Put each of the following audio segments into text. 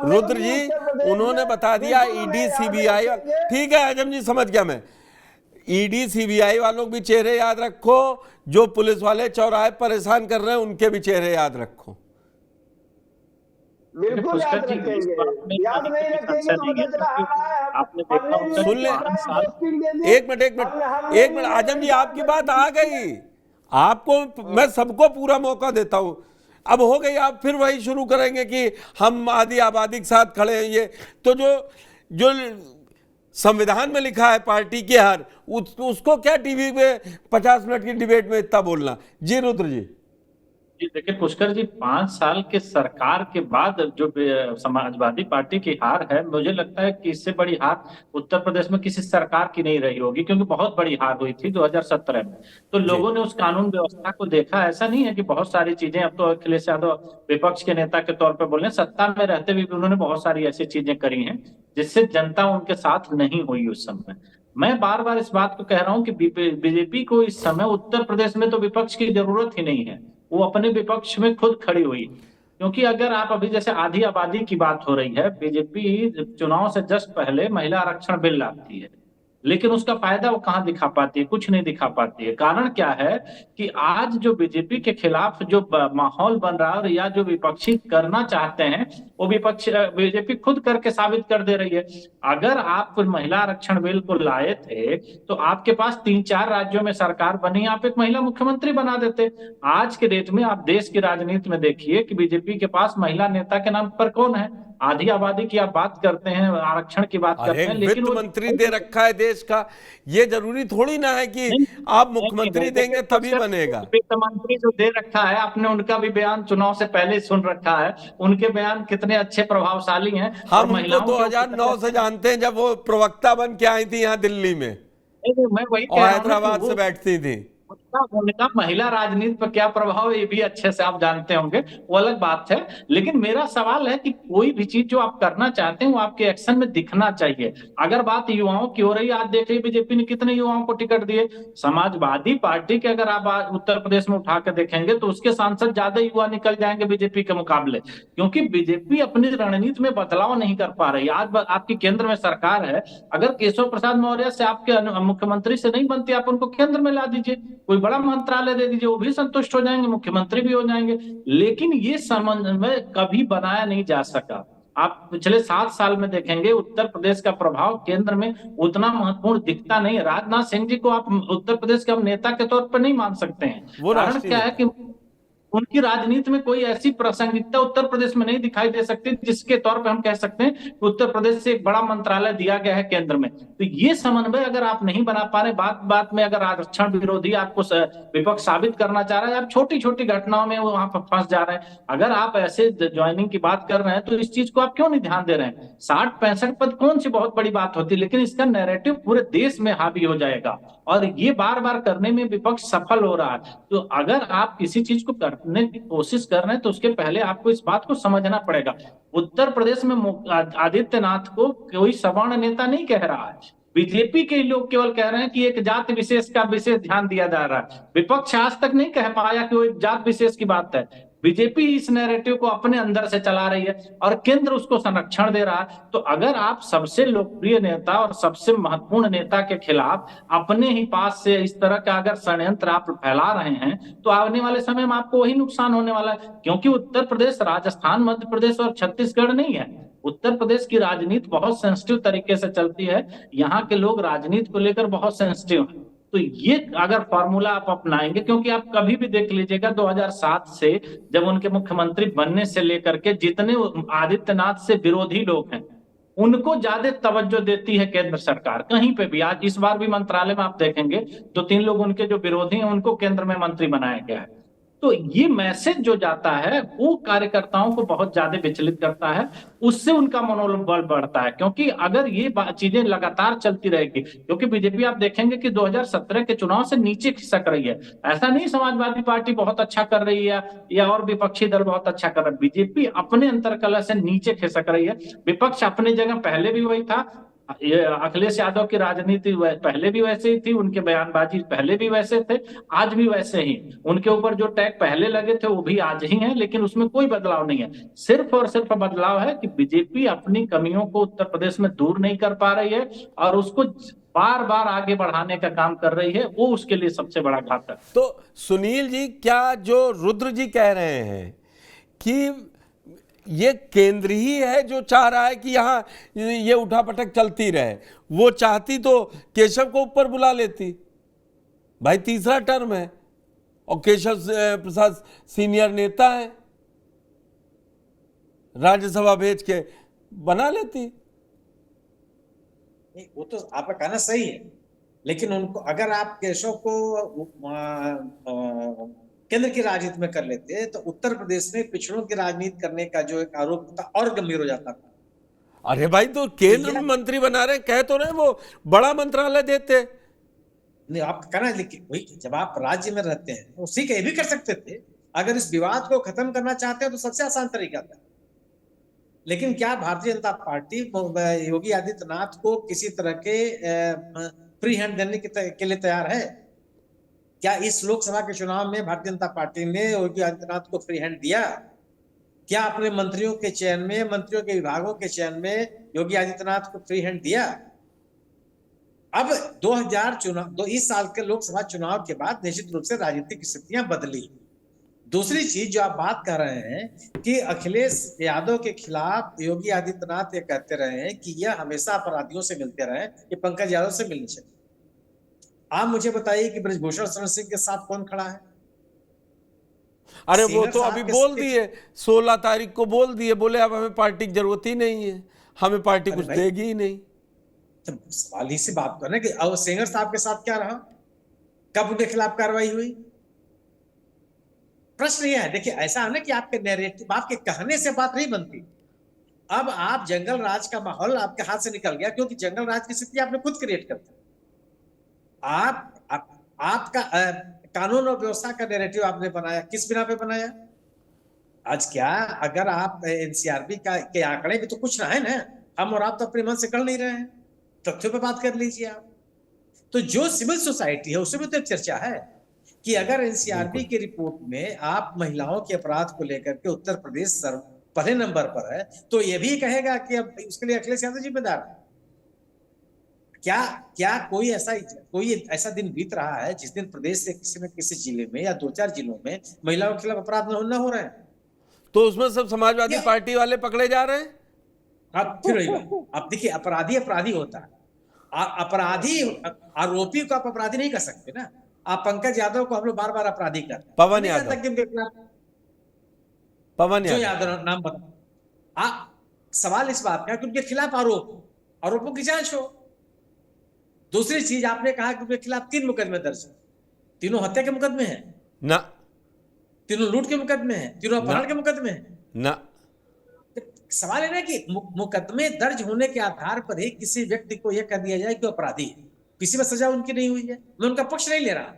रुद्र होगी जी, उत्तर प्रदेश उन्होंने में, बता दिया बिल्कुल ईडी उन्हें याद सीबीआई। रखेंगे। ठीक है आजम जी, समझ गया मैं। ईडी सीबीआई वालों के भी चेहरे याद रखो, जो पुलिस वाले चौराहे परेशान कर रहे हैं उनके भी चेहरे याद रखो। देखिए बिल्कुल याद पुष्कर जी, इस रखेंगे। बात में याद कहीं पे नहीं भी रखेंगे संशय तो नहीं पता है, चला क्योंकि हम आए, आपने देखा हमने होगा भी कि सुन ले, 5 क्राइम साल पोस्टिंग दे दी, एक मिनट एक मिनट हमने एक मिनट आजम जी, आपकी बात आ गई। आपको मैं सबको पूरा मौका देता हूं। अब हो गई, आप फिर वही शुरू करेंगे कि हम आधी आबादी के साथ खड़े हैं। ये तो जो जो संविधान में लिखा है पार्टी के हार, उसको क्या टीवी पे 50 मिनट की डिबेट में इतना बोलना। जी रुद्र जी। जी देखिए पुष्कर जी, 5 साल के सरकार के बाद जो समाजवादी पार्टी की हार है, मुझे लगता है कि इससे बड़ी हार उत्तर प्रदेश में किसी सरकार की नहीं रही होगी, क्योंकि बहुत बड़ी हार हुई थी 2017 में। तो जी लोगों ने उस कानून व्यवस्था को देखा। ऐसा नहीं है कि बहुत सारी चीजें, अब तो अखिलेश यादव विपक्ष के नेता के तौर पर बोल रहे हैं, सत्ता में रहते हुए भी उन्होंने बहुत सारी ऐसी चीजें करी हैं जिससे जनता उनके साथ नहीं हुई उस समय। मैं बार बार इस बात को कह रहा हूं कि बीजेपी को इस समय उत्तर प्रदेश में तो विपक्ष की जरूरत ही नहीं है, वो अपने विपक्ष में खुद खड़ी हुई। क्योंकि अगर आप अभी जैसे आधी आबादी की बात हो रही है, बीजेपी चुनाव से जस्ट पहले महिला आरक्षण बिल लाती है, लेकिन उसका फायदा वो कहाँ दिखा पाती है? कुछ नहीं दिखा पाती है। कारण क्या है कि आज जो बीजेपी के खिलाफ जो माहौल बन रहा है, या जो विपक्षी करना चाहते हैं, वो विपक्ष बीजेपी खुद करके साबित कर दे रही है। अगर आप महिला आरक्षण बिल को लाए थे तो आपके पास 3-4 राज्यों में सरकार बनी, आप एक महिला मुख्यमंत्री बना देते। आज के डेट में आप देश की राजनीति में देखिए कि बीजेपी के पास महिला नेता के नाम पर कौन है? आधी आबादी की आप बात करते हैं, आरक्षण की बात अरे करते हैं, लेकिन वित्त वो मंत्री दे रखा है देश का, ये जरूरी थोड़ी ना है कि नहीं, आप नहीं, मुख्यमंत्री नहीं, देखिए देंगे तभी बनेगा। वित्त मंत्री जो दे रखा है, आपने उनका भी बयान चुनाव से पहले ही सुन रखा है। उनके बयान कितने अच्छे प्रभावशाली हैं, और हम उनको महिलाओं के वो कितने 2009 से जानते हैं, जब वो प्रवक्ता बन के आई थी यहाँ दिल्ली में मैं वही और कह रहा हूँ ना कि हैदराबाद से वो बैठती थी। उनका महिला राजनीति पर क्या प्रभाव है, ये भी अच्छे से आप जानते होंगे, वो अलग बात है। लेकिन मेरा सवाल है कि कोई भी चीज जो आप करना चाहते हैं वो आपके एक्शन में दिखना चाहिए। अगर बात युवाओं की हो रही है, आज देखिए बीजेपी ने कितने युवाओं को टिकट दिए। समाजवादी पार्टी के अगर आप आज उत्तर प्रदेश में उठा कर देखेंगे तो उसके सांसद ज्यादा युवा निकल जाएंगे बीजेपी के मुकाबले, क्योंकि बीजेपी अपनी रणनीति में बदलाव नहीं कर पा रही। आज आपकी केंद्र में सरकार है, अगर केशव प्रसाद मौर्य से आपके मुख्यमंत्री से नहीं बनती, आप उनको केंद्र में ला दीजिए, कोई बड़ा मंत्रालय दे दीजिए, वो भी संतुष्ट हो जाएंगे, मुख्यमंत्री भी हो जाएंगे। लेकिन ये समन्वय कभी बनाया नहीं जा सका। आप पिछले 7 साल में देखेंगे उत्तर प्रदेश का प्रभाव केंद्र में उतना महत्वपूर्ण दिखता नहीं है। राजनाथ सिंह जी को आप उत्तर प्रदेश के हम नेता के तौर पर नहीं मान सकते हैं। वो कारण राष्ट्रीय क्या है नेता। कि उनकी राजनीति में कोई ऐसी प्रासंगिकता उत्तर प्रदेश में नहीं दिखाई दे सकती जिसके तौर पे हम कह सकते हैं कि उत्तर प्रदेश से एक बड़ा मंत्रालय दिया गया है केंद्र में। तो ये समन्वय अगर आप नहीं बना पा रहे, बात बात में अगर आरक्षण विरोधी आपको विपक्ष साबित करना चाह रहा है, आप छोटी छोटी घटनाओं में वहां पर फंस जा रहे हैं। अगर आप ऐसे ज्वाइनिंग की बात कर रहे हैं तो इस चीज को आप क्यों नहीं ध्यान दे रहे हैं? 60-65 पद कौन सी बहुत बड़ी बात होती है, लेकिन इसका नैरेटिव पूरे देश में हावी हो जाएगा, और ये बार बार करने में विपक्ष सफल हो रहा है। तो अगर आप किसी चीज को करने की कोशिश कर रहे हैं तो उसके पहले आपको इस बात को समझना पड़ेगा। उत्तर प्रदेश में आदित्यनाथ को कोई सवर्ण नेता नहीं कह रहा है, बीजेपी के लोग केवल कह रहे हैं कि एक जाति विशेष का विशेष ध्यान दिया जा रहा है। विपक्ष आज तक नहीं कह पाया कि वो एक जात विशेष की बात है। बीजेपी इस नैरेटिव को अपने अंदर से चला रही है और केंद्र उसको संरक्षण दे रहा है। तो अगर आप सबसे लोकप्रिय नेता और सबसे महत्वपूर्ण नेता के खिलाफ अपने ही पास से इस तरह का अगर षड्यंत्र आप फैला रहे हैं तो आने वाले समय में आपको वही नुकसान होने वाला है। क्योंकि उत्तर प्रदेश राजस्थान, मध्य प्रदेश और छत्तीसगढ़ नहीं है। उत्तर प्रदेश की राजनीति बहुत सेंसिटिव तरीके से चलती है, यहाँ के लोग राजनीति को लेकर बहुत सेंसिटिव हैं। तो ये अगर फॉर्मूला आप अपनाएंगे, क्योंकि आप कभी भी देख लीजिएगा 2007 से जब उनके मुख्यमंत्री बनने से लेकर के जितने आदित्यनाथ से विरोधी लोग हैं उनको ज्यादा तवज्जो देती है केंद्र सरकार। कहीं पे भी आज इस बार भी मंत्रालय में आप देखेंगे 2-3 लोग उनके जो विरोधी हैं उनको केंद्र में मंत्री बनाया गया है। तो ये मैसेज जो जाता है वो कार्यकर्ताओं को बहुत ज्यादा विचलित करता है, उससे उनका मनोबल बढ़ता है। क्योंकि अगर ये चीजें लगातार चलती रहेगी, क्योंकि बीजेपी आप देखेंगे कि 2017 के चुनाव से नीचे खिसक रही है। ऐसा नहीं समाजवादी पार्टी बहुत अच्छा कर रही है या और विपक्षी दल बहुत अच्छा कर रहा है, बीजेपी अपने अंतरकलह से नीचे खिसक रही है। विपक्ष अपनी जगह पहले भी वही था, ये अखिलेश यादव की राजनीति पहले भी वैसे ही थी, उनके बयानबाजी पहले भी वैसे थे, आज भी वैसे ही। उनके ऊपर जो टैग पहले लगे थे वो भी आज ही हैं, लेकिन उसमें कोई बदलाव नहीं है। सिर्फ और सिर्फ बदलाव है कि बीजेपी अपनी कमियों को उत्तर प्रदेश में दूर नहीं कर पा रही है और उसको बार बार आगे बढ़ाने का काम कर रही है, वो उसके लिए सबसे बड़ा घातक। तो सुनील जी, क्या जो रुद्र जी कह रहे हैं कि ये केंद्र ही है जो चाह रहा है कि यहाँ ये उठापटक चलती रहे, वो चाहती तो केशव को ऊपर बुला लेती, भाई तीसरा टर्म है और केशव प्रसाद सीनियर नेता है, राज्यसभा भेज के बना लेती। नहीं, वो तो आपका कहना सही है, लेकिन उनको अगर आप केशव को केंद्र की राजनीति में कर लेते तो उत्तर प्रदेश में पिछड़ों की राजनीति करने का जो एक आरोप था और गंभीर हो जाता था। अरे भाई, तो केंद्र में मंत्री बना रहे, कह तो रहे वो बड़ा मंत्रालय देते। नहीं, आप कहना, लेकिन वही जब आप राज्य में रहते हैं तो उसी का ये भी कर सकते थे। अगर इस विवाद को खत्म करना चाहते हैं तो सबसे आसान तरीका था। लेकिन क्या भारतीय जनता पार्टी योगी आदित्यनाथ को किसी तरह के फ्री हैंड देने के लिए तैयार है? क्या इस लोकसभा के चुनाव में भारतीय जनता पार्टी ने योगी आदित्यनाथ को फ्री हैंड दिया? क्या अपने मंत्रियों के चयन में, मंत्रियों के विभागों के चयन में योगी आदित्यनाथ को फ्री हैंड दिया? अब 2024 साल के लोकसभा चुनाव के बाद निश्चित रूप से राजनीतिक स्थितियां बदली। दूसरी चीज जो आप बात कर रहे हैं कि अखिलेश यादव के खिलाफ योगी आदित्यनाथ ये कहते रहे हैं कि यह हमेशा अपराधियों से मिलते रहे, ये पंकज यादव से मिलनी चाहिए। आप मुझे बताइए कि ब्रजभूषण शरण सिंह के साथ कौन खड़ा है? अरे वो तो अभी बोल दिए, 16 तारीख को बोल दिए, बोले अब हमें पार्टी की जरूरत ही नहीं है, हमें पार्टी कुछ देगी ही नहीं। तो सवाल ही से बात करना कि अब सेंगर साहब के साथ क्या रहा, कब उनके खिलाफ कार्रवाई हुई? प्रश्न यह है, देखिए ऐसा है ना कि आपके नैरेटिव, आपके कहने से बात नहीं बनती। अब आप जंगल राज का माहौल आपके हाथ से निकल गया, क्योंकि जंगल राज की स्थिति आपने खुद क्रिएट कर दी। आपका कानून और व्यवस्था का नैरेटिव आपने बनाया, किस बिना पे बनाया? आज क्या, अगर आप एनसीआरबी के आंकड़े भी तो कुछ ना है ना, हम और आप तो अपने मन से कर नहीं रहे हैं, तथ्यों पे बात कर लीजिए आप। तो जो सिविल सोसाइटी है उसमें तो एक चर्चा है कि अगर एनसीआरबी की रिपोर्ट में आप महिलाओं के अपराध को लेकर के उत्तर प्रदेश पहले नंबर पर है, तो यह भी कहेगा कि अब उसके लिए अखिलेश यादव जिम्मेदार है। क्या कोई ऐसा दिन बीत रहा है जिस दिन प्रदेश से किसी न किसी जिले में या 2-4 जिलों में महिलाओं के खिलाफ अपराध न हो रहे हैं? तो उसमें सब समाजवादी पार्टी वाले पकड़े जा रहे हैं। आप फिर आप देखिए, अपराधी होता है, अपराधी आरोपी को आप अपराधी नहीं कर सकते ना। आप पंकज यादव को हम लोग बार बार अपराधी करते हैं, पवन यादव जो यादव नाम बता। सवाल इस बात का कि उनके खिलाफ आरोपों की जांच हो। दूसरी चीज, आपने कहा कि उनके खिलाफ 3 मुकदमे दर्ज है, तीनों हत्या के मुकदमे हैं ना, तीनों लूट के मुकदमे हैं, तीनों अपहरण के मुकदमे हैं ना। सवाल है ना कि मुकदमे दर्ज होने के आधार पर ही किसी व्यक्ति को यह कह दिया जाए कि अपराधी है, किसी में सजा उनकी नहीं हुई है। मैं उनका पक्ष नहीं ले रहा,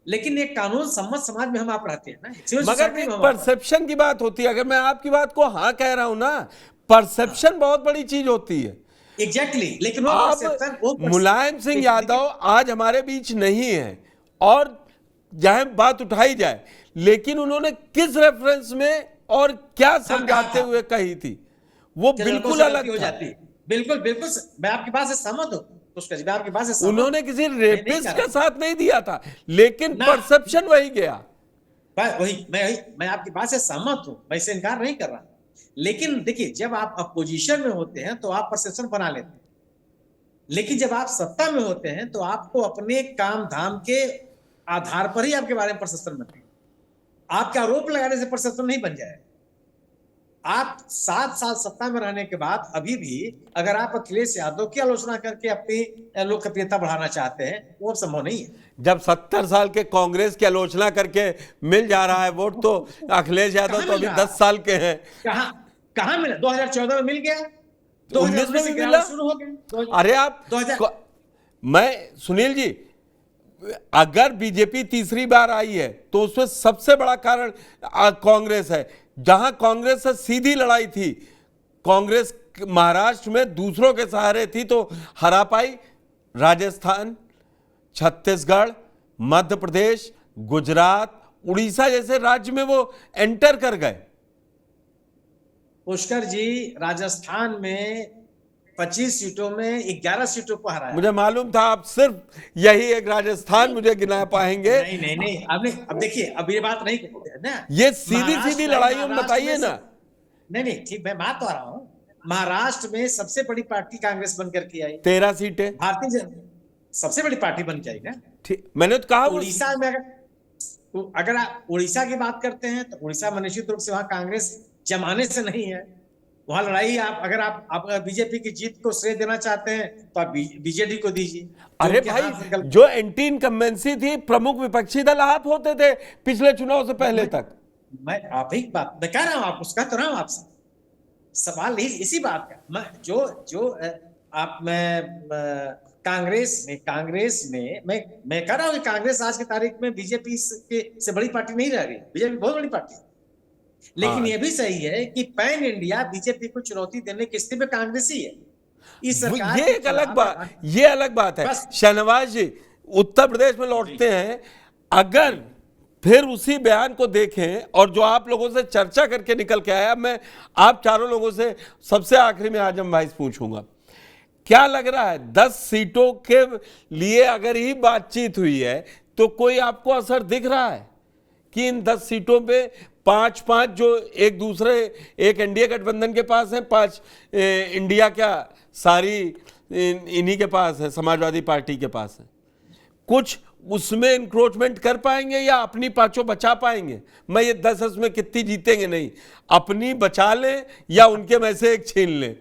लेकिन एक कानून सम्मत समाज में हम आप रहते हैं ना, मगर परसेप्शन की बात होती है। अगर मैं आपकी बात को हाँ कह रहा हूं ना, परसेप्शन बहुत बड़ी चीज होती है। एग्जैक्टली, लेकिन आप मुलायम सिंह यादव आज हमारे बीच नहीं है और जहां बात उठाई जाए, लेकिन उन्होंने किस रेफरेंस में और क्या समझाते हुए कही थी, वो बिल्कुल अलग हो जाती। बिल्कुल बिल्कुल, मैं आपकी बात से सहमत हूं। आपकी बात से उन्होंने किसी रेपिस्ट का साथ नहीं दिया था, लेकिन परसेप्शन वही गया। मैं आपकी बात से सहमत हूं, मैं इसे इनकार नहीं कर रहा। लेकिन देखिए, जब आप अपोजिशन में होते हैं तो आप परसेप्शन बना लेते हैं, लेकिन जब आप सत्ता में होते हैं तो आपको अपने काम धाम के आधार पर ही आपके बारे में परसेप्शन बनते हैं। आपके आरोप लगाने से परसेप्शन नहीं बन जाए। आप 7 साल सत्ता में रहने के बाद अभी भी अगर आप अखिलेश यादव की आलोचना करके अपनी लोकप्रियता बढ़ाना चाहते हैं, वो संभव नहीं है। जब 70 साल के कांग्रेस की आलोचना करके मिल जा रहा है वोट, तो अखिलेश यादव तो अभी 10 साल के हैं। कहां मिला? 2014 में मिल गया, 2019 में भी मिला, शुरू हो गया। अरे आप मैं सुनील जी, अगर बीजेपी तीसरी बार आई है तो उसमें सबसे बड़ा कारण कांग्रेस है। जहां कांग्रेस से सीधी लड़ाई थी, कांग्रेस महाराष्ट्र में दूसरों के सहारे थी तो हरा पाई। राजस्थान, छत्तीसगढ़, मध्य प्रदेश, गुजरात, उड़ीसा जैसे राज्य में वो एंटर कर गए। पुष्कर जी, राजस्थान में 25 सीटों में 11 सीटों को हराया। मुझे मालूम था आप सिर्फ यही एक राजस्थान मुझे गिना पाएंगे। नहीं अब देखिए, अब ये बात नहीं ना, ये सीधी सीधी लड़ाइयों में बताइए ना। नहीं ठीक, मैं बात तो आ रहा हूँ। महाराष्ट्र में सबसे बड़ी पार्टी कांग्रेस बनकर के आई, 13 सीटें भारतीय सबसे बड़ी पार्टी बन के आई ना। ठीक, मैंने तो कहा उड़ीसा में अगर आप उड़ीसा की बात करते हैं तो उड़ीसा में निश्चित रूप से वहां कांग्रेस जमाने से नहीं है, वहां लड़ाई अगर आप बीजेपी की जीत को श्रेय देना चाहते हैं तो आप बीजेडी को दीजिए। अरे भाई, जो एंटी इनकम्बेंसी थी, प्रमुख विपक्षी दल आप होते थे पिछले चुनाव से पहले तक। मैं आप ही बात मैं कह रहा हूं, आप उसका तो रहा हूं आपसे सवाल इसी बात का। मैं जो आप मैं कांग्रेस में मैं कह रहा हूं कि कांग्रेस आज की तारीख में बीजेपी से बड़ी पार्टी नहीं रह गई। बीजेपी बहुत बड़ी पार्टी, लेकिन यह भी सही है कि पैन इंडिया बीजेपी को चुनौती देने की स्थिति में कांग्रेस ही है। इस सरकार ये एक अलग बात, ये अलग बात है। शहनवाज जी उत्तर प्रदेश में लौटते हैं, अगर फिर उसी बयान को देखें और जो आप लोगों से चर्चा करके निकल के आया, मैं आप चारों लोगों से सबसे आखिरी में आजम भाई से पूछूंगा, क्या लग रहा है 10 सीटों के लिए अगर ही बातचीत हुई है तो कोई आपको असर दिख रहा है कि इन 10 सीटों पे 5-5 जो एक दूसरे, एक एनडीए गठबंधन के पास है, 5 इंडिया क्या सारी इन्हीं के पास है, समाजवादी पार्टी के पास है, कुछ उसमें इंक्रोचमेंट कर पाएंगे या अपनी पांचों बचा पाएंगे? मैं ये 10 में कितनी जीतेंगे नहीं, अपनी बचा लें या उनके में से एक छीन लें?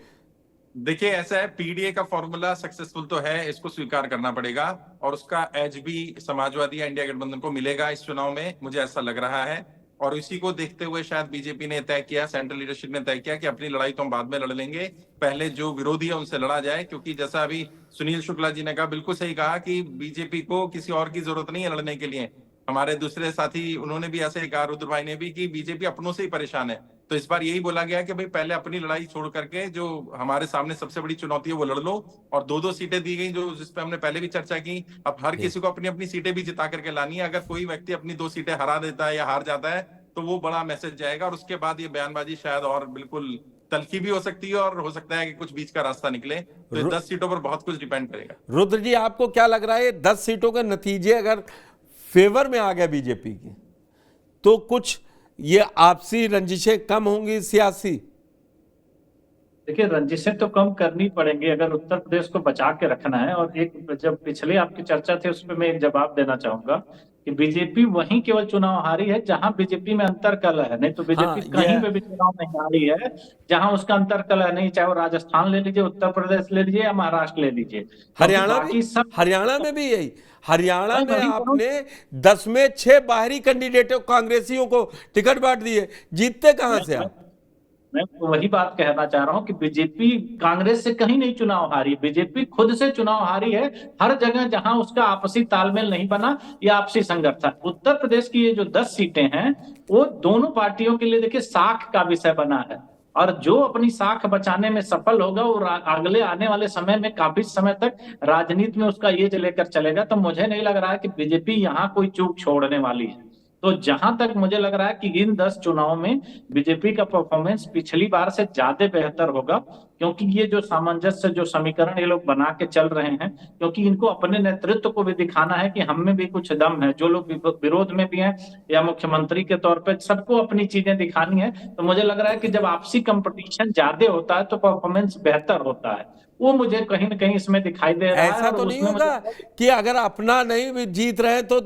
देखिए, ऐसा है, पीडीए का फॉर्मूला सक्सेसफुल तो है, इसको स्वीकार करना पड़ेगा, और उसका एज भी समाजवादी या इंडिया गठबंधन को मिलेगा इस चुनाव में, मुझे ऐसा लग रहा है। और इसी को देखते हुए शायद बीजेपी ने तय किया, सेंट्रल लीडरशिप ने तय किया कि अपनी लड़ाई तो हम बाद में लड़ लेंगे, पहले जो विरोधी है उनसे लड़ा जाए। क्योंकि जैसा अभी सुनील शुक्ला जी ने कहा, बिल्कुल सही कहा कि बीजेपी को किसी और की जरूरत नहीं है लड़ने के लिए। हमारे दूसरे साथी उन्होंने भी ऐसे ही कहा, रुद्र भाई ने भी, कि बीजेपी अपनों से ही परेशान है। तो इस बार यही बोला गया कि भाई पहले अपनी लड़ाई छोड़ करके जो हमारे सामने सबसे बड़ी चुनौती है वो लड़ लो। और 2-2 सीटें दी गई जो जिस पे हमने पहले भी चर्चा की। अब हर किसी को अपनी अपनी सीटें भी जिता करके लानी है। अगर कोई व्यक्ति अपनी 2 सीटें हरा देता है या हार जाता है तो वो बड़ा मैसेज जाएगा, और उसके बाद ये बयानबाजी शायद और बिल्कुल तल्खी भी हो सकती है, और हो सकता है कि कुछ बीच का रास्ता निकले। तो 10 सीटों पर बहुत कुछ डिपेंड करेगा। रुद्र जी, आपको क्या लग रहा है 10 सीटों के नतीजे अगर फेवर में आ गया बीजेपी की तो कुछ ये आपसी रंजिशें कम होंगी सियासी? देखिए, रंजिशें तो कम करनी पड़ेंगी अगर उत्तर प्रदेश को बचा के रखना है। और एक जब पिछले आपकी चर्चा थी उस पर मैं एक जवाब देना चाहूंगा कि बीजेपी वहीं केवल चुनाव हारी है जहां बीजेपी में अंतरकलह है, नहीं तो बीजेपी कहीं पे भी चुनाव नहीं हारी है जहां उसका अंतरकलह नहीं, चाहे वो राजस्थान ले लीजिए, उत्तर प्रदेश ले लीजिए या महाराष्ट्र ले लीजिए। हरियाणा में भी यही, हरियाणा में आपने 10 में 6 बाहरी कैंडिडेटों कांग्रेसियों को टिकट बांट दिए, जीतते कहां से आप? मैं तो वही बात कहना चाह रहा हूं कि बीजेपी कांग्रेस से कहीं नहीं चुनाव हारी, बीजेपी खुद से चुनाव हारी है हर जगह जहां उसका आपसी तालमेल नहीं बना या आपसी संघर्ष था। उत्तर प्रदेश की ये जो 10 सीटें हैं वो दोनों पार्टियों के लिए देखिए साख का विषय बना है, और जो अपनी साख बचाने में सफल होगा वो अगले आने वाले समय में काफी समय तक राजनीति में उसका ये लेकर चलेगा। तो मुझे नहीं लग रहा है कि बीजेपी यहाँ कोई चूक छोड़ने वाली है। तो जहां तक मुझे लग रहा है कि इन 10 चुनाव में बीजेपी का परफॉर्मेंस पिछली बार से ज्यादा बेहतर होगा, क्योंकि ये जो सामंजस्य, जो समीकरण ये लोग बना के चल रहे हैं, क्योंकि इनको अपने नेतृत्व को भी दिखाना है कि हम में भी कुछ दम है, जो लोग विरोध में भी हैं या मुख्यमंत्री के तौर पे, सबको अपनी चीजें दिखानी है। तो मुझे लग रहा है कि जब आपसी कंपटीशन ज्यादा होता है तो परफॉर्मेंस बेहतर होता है, वो मुझे कहीं ना कहीं इसमें दिखाई दे रहा है। ऐसा तो नहीं होगा कि अगर अपना नहीं भी जीत रहे तो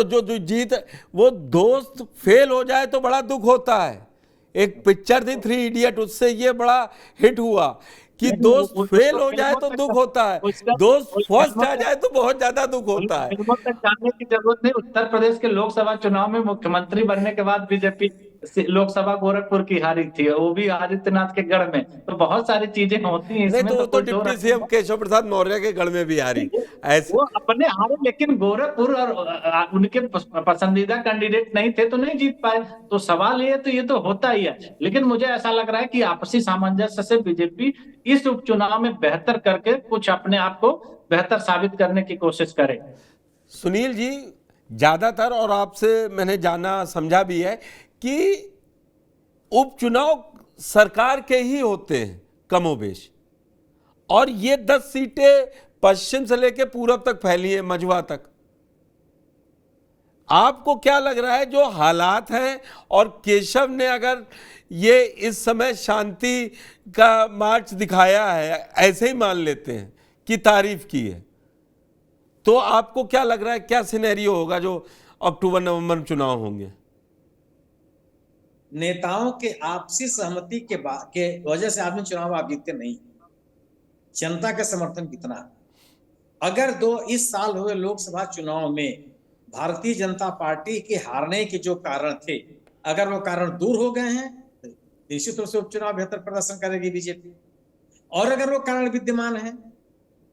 जो जीत वो दोस्त फेल हो जाए तो बड़ा दुख होता है। एक पिक्चर थी 3 इडियट, उससे ये बड़ा हिट हुआ कि दोस्त फेल हो जाए तो दुख होता है, दोस्त फर्स्ट आ जाए तो बहुत ज्यादा दुख होता है। जानने की जरूरत नहीं। उत्तर प्रदेश के लोकसभा चुनाव में मुख्यमंत्री बनने के बाद बीजेपी लोकसभा गोरखपुर की हारी थी, वो भी आदित्यनाथ के गढ़ में। तो बहुत सारी चीजें होती हैं नहीं इसमें, तो वो तो कोई दो डिप्टी राय सीएम केशव प्रसाद मौर्य के गढ़ में भी हारी ऐसे। वो अपने हारे, लेकिन गोरखपुर और उनके पसंदीदा कैंडिडेट नहीं थे तो नहीं जीत पाए। तो सवाल ये तो होता ही है। लेकिन मुझे ऐसा लग रहा है कि आपसी सामंजस्य से बीजेपी इस उपचुनाव में बेहतर करके कुछ अपने आप को बेहतर साबित करने की कोशिश करे। सुनील जी, ज्यादातर और आपसे मैंने जाना समझा भी है कि उपचुनाव सरकार के ही होते हैं कमोबेश, और ये 10 सीटें पश्चिम से लेकर पूरब तक फैली है, मझवा तक। आपको क्या लग रहा है जो हालात हैं, और केशव ने अगर ये इस समय शांति का मार्च दिखाया है, ऐसे ही मान लेते हैं कि तारीफ की है, तो आपको क्या लग रहा है क्या सिनेरियो होगा जो अक्टूबर नवंबर चुनाव होंगे? नेताओं के आपसी सहमति के वजह से आदमी चुनाव आप जीतते नहीं। जनता का समर्थन कितना है? अगर इस साल हुए लोकसभा चुनाव में भारतीय जनता पार्टी के हारने के जो कारण थे, अगर वो कारण दूर हो गए हैं तो निश्चित रूप से उपचुनाव बेहतर प्रदर्शन करेगी बीजेपी। और अगर वो कारण विद्यमान है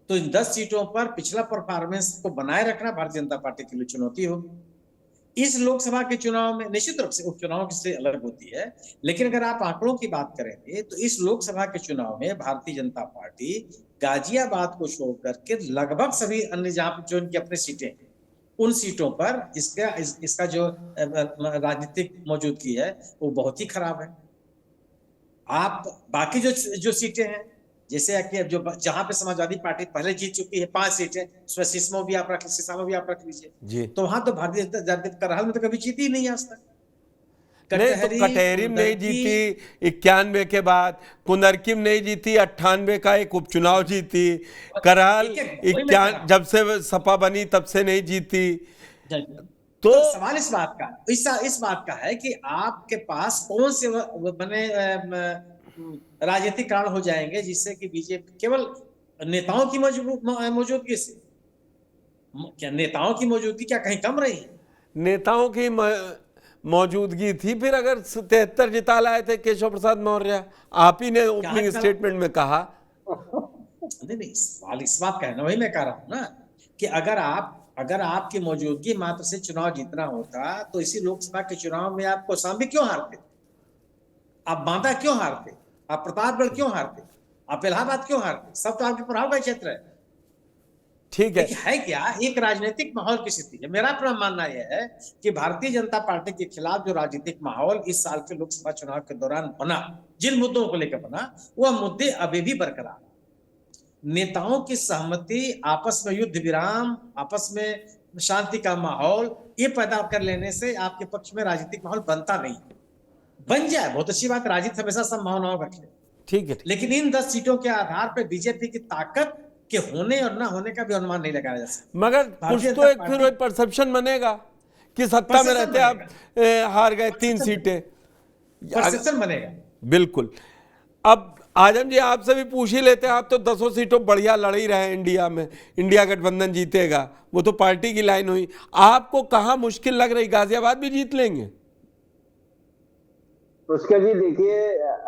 तो इन 10 सीटों पर पिछला परफॉर्मेंस को बनाए रखना भारतीय जनता पार्टी के लिए चुनौती होगी। इस लोकसभा के चुनाव में निश्चित रूप से उपचुनाव से अलग होती है, लेकिन अगर आप आंकड़ों की बात करेंगे तो इस लोकसभा के चुनाव में भारतीय जनता पार्टी गाजियाबाद को छोड़ करके लगभग सभी अन्य जहां जो इनकी अपनी सीटें, उन सीटों पर इसका जो राजनीतिक मौजूदगी है वो बहुत ही खराब है। आप बाकी जो सीटें हैं, जैसे कि जो जहां पे समाजवादी पार्टी पहले जीत चुकी है 5 सीटें, उसमें सिसमो भी आप रख लीजिए, तो वहां तो भारतीय जनता करहल में तो कभी जीती ही नहीं आज तक। नहीं तो कटहरी में नहीं जीती 91 के बाद, कुंदरकी में नहीं जीती, 98 का एक उपचुनाव जीती, करहल 91 जब से सपा बनी तब से नहीं जीती। तो सवाल इस बात का है कि आपके पास कौन से बने राजनीतिक कारण हो जाएंगे जिससे कि बीजेपी केवल नेताओं की मौजूदगी से, क्या नेताओं की मौजूदगी क्या कहीं कम रही? नहीं, नेताओं की मौजूदगी थी। फिर अगर 73 जिता लाए थे केशव प्रसाद मौर्य, आप ही ने ओपनिंग स्टेटमेंट में कहा। नहीं, सवाल इस बात का है ना, वही मैं कह रहा हूं ना कि अगर आपकी मौजूदगी मात्र से चुनाव जीतना होता तो इसी लोकसभा के चुनाव में आप कौशाम्बी क्यों हारते, आप बांदा क्यों हारते, आप प्रतापगढ़ क्यों हारते, आप इलाहाबाद क्यों हारते? सब तो आपके प्रभाव का क्षेत्र है। ठीक है क्या एक राजनीतिक माहौल की स्थिति है। मेरा अपना मानना यह है कि भारतीय जनता पार्टी के खिलाफ जो राजनीतिक माहौल इस साल के लोकसभा चुनाव के दौरान बना, जिन मुद्दों को लेकर बना, वह मुद्दे अभी भी बरकरार। नेताओं की सहमति, आपस में युद्ध विराम, आपस में शांति का माहौल ये पैदा कर लेने से आपके पक्ष में राजनीतिक माहौल बनता नहीं। बन जाए बहुत अच्छी बात, राजनीति हमेशा संभावनाओं रखे, ठीक है, लेकिन इन 10 सीटों के आधार पर बीजेपी की ताकत के होने और ना होने का भी अनुमान नहीं लगाया जा सकता। मगर कुछ तो एक फिर परसेप्शन बनेगा कि सत्ता में रहते आप हार गए 3 सीटें, परसेप्शन बनेगा। बिल्कुल। अब आजम जी आपसे भी पूछ ही लेते हैं, आप तो 10 सीटों बढ़िया लड़ ही रहे इंडिया में, इंडिया गठबंधन जीतेगा, वो तो पार्टी की लाइन हुई। आपको कहाँ मुश्किल लग रही? गाजियाबाद भी जीत लेंगे? उसके भी देखिए,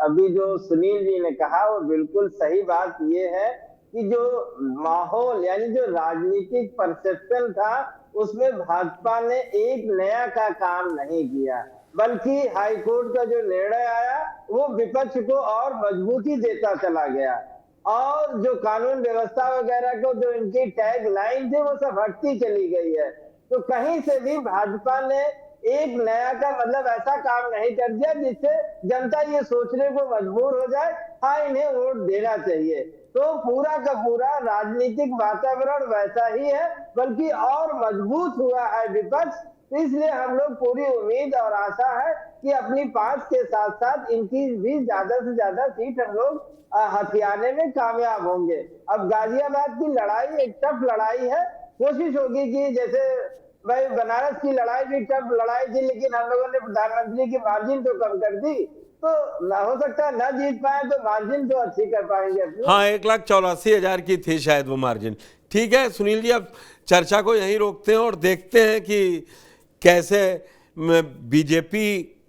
अभी जो सुनील जी ने कहा वो बिल्कुल सही बात ये है कि जो माहौल यानी जो राजनीतिक परसेप्शन था उसमें भाजपा ने एक नया का काम नहीं किया, बल्कि हाईकोर्ट का जो निर्णय आया वो विपक्ष को और मजबूती देता चला गया, और जो कानून व्यवस्था वगैरह को जो इनकी टैग लाइन थी वो सब हटती चली गई है। तो कहीं से भी भाजपा ने एक नया का मतलब ऐसा काम नहीं कर दिया जिससे जनता ये सोचने को मजबूर हो जाए हाँ इन्हें वोट देना चाहिए। तो पूरा का पूरा राजनीतिक वातावरण वैसा ही है, बल्कि और मजबूत हुआ है विपक्ष। इसलिए हम लोग पूरी उम्मीद और आशा है कि अपनी 5 के साथ साथ इनकी भी ज्यादा से ज्यादा सीट हम लोग हथियाने में कामयाब होंगे। अब गाजियाबाद की लड़ाई एक टफ लड़ाई है, कोशिश होगी कि जैसे भाई बनारस की लड़ाई भी टफ लड़ाई थी, लेकिन हम लोगों ने प्रधानमंत्री की मार्जिन तो कम कर दी, तो हो सकता है न जीत पाए तो मार्जिन तो अच्छी कर पाएंगे। हाँ, 1,84,000 की थी शायद वो मार्जिन। ठीक है सुनील जी, अब चर्चा को यहीं रोकते हैं और देखते हैं कि कैसे बीजेपी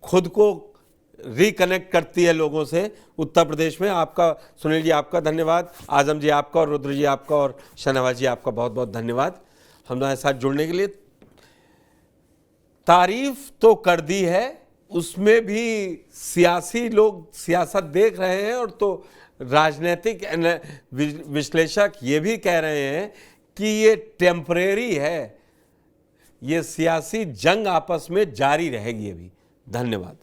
खुद को रिकनेक्ट करती है लोगों से उत्तर प्रदेश में। आपका सुनील जी आपका धन्यवाद, आजम जी आपका, और रुद्र जी आपका, और शाहनवाज जी आपका बहुत बहुत धन्यवाद हमारे साथ जुड़ने के लिए। तारीफ तो कर दी है, उसमें भी सियासी लोग सियासत देख रहे हैं, और तो राजनीतिक विश्लेषक ये भी कह रहे हैं कि ये टेम्परेरी है, ये सियासी जंग आपस में जारी रहेगी अभी। धन्यवाद।